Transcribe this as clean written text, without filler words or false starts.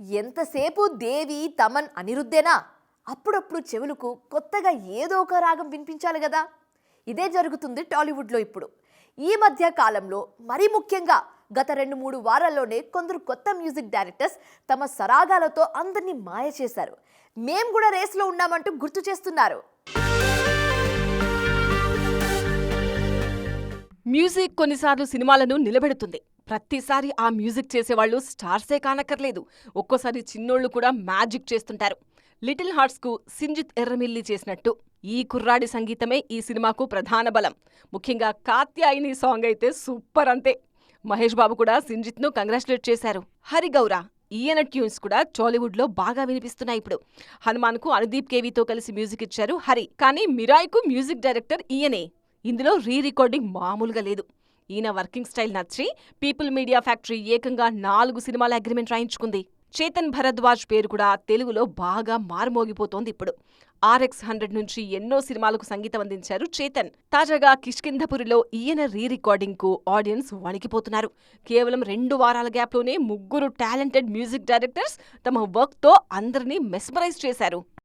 ఎంతసేపు దేవి తమన్ అనిరుద్ధేనా? అప్పుడప్పుడు చెవులకు కొత్తగా ఏదో ఒక రాగం వినిపించాలి కదా. ఇదే జరుగుతుంది టాలీవుడ్లో ఇప్పుడు. ఈ మధ్య కాలంలో మరీ ముఖ్యంగా గత 2-3 వారాల్లోనే కొందరు కొత్త మ్యూజిక్ డైరెక్టర్స్ తమ సరాగాలతో అందరినీ మాయ చేశారు. మేం కూడా రేస్లో ఉన్నామంటూ గుర్తు చేస్తున్నారు. మ్యూజిక్ కొన్నిసార్లు సినిమాలను నిలబెడుతుంది. ప్రతిసారి ఆ మ్యూజిక్ చేసేవాళ్ళు స్టార్సే కానక్కర్లేదు. ఒక్కోసారి చిన్నోళ్లు కూడా మ్యాజిక్ చేస్తుంటారు. లిటిల్ హార్ట్స్కు సింజిత్ ఎర్రమిల్లి చేసినట్టు ఈ కుర్రాడి సంగీతమే ఈ సినిమాకు ప్రధాన బలం. ముఖ్యంగా కాత్యాయిని సాంగ్ అయితే సూపర్ అంతే. మహేష్ బాబు కూడా సింజిత్ను కంగ్రాచులేట్ చేశారు. హరిగౌర ఈయన ట్యూన్స్ కూడా టాలీవుడ్లో బాగా వినిపిస్తున్నాయి ఇప్పుడు. హనుమాన్కు అనుదీప్ కేవితో కలిసి మ్యూజిక్ ఇచ్చారు హరి. కానీ మిరాయ్కు మ్యూజిక్ డైరెక్టర్ ఈయనే. ఇందులో రికార్డింగ్ మామూలుగా లేదు. ఈయన వర్కింగ్ స్టైల్ నచ్చి పీపుల్ మీడియా ఫ్యాక్టరీ ఏకంగా 4 సినిమాల అగ్రిమెంట్ రాయించుకుంది. చేతన్ భరద్వాజ్ పేరు కూడా తెలుగులో బాగా మారుమోగిపోతోంది ఇప్పుడు. RX100 నుంచి ఎన్నో సినిమాలకు సంగీతం అందించారు చేతన్. తాజాగా కిష్కింధపురిలో ఈయన రికార్డింగ్ కు ఆడియన్స్ వణికిపోతున్నారు. కేవలం 2 వారాల గ్యాప్లోనే 3 టాలెంటెడ్ మ్యూజిక్ డైరెక్టర్స్ తమ వర్క్ తో అందరినీ మెస్మరైజ్ చేశారు.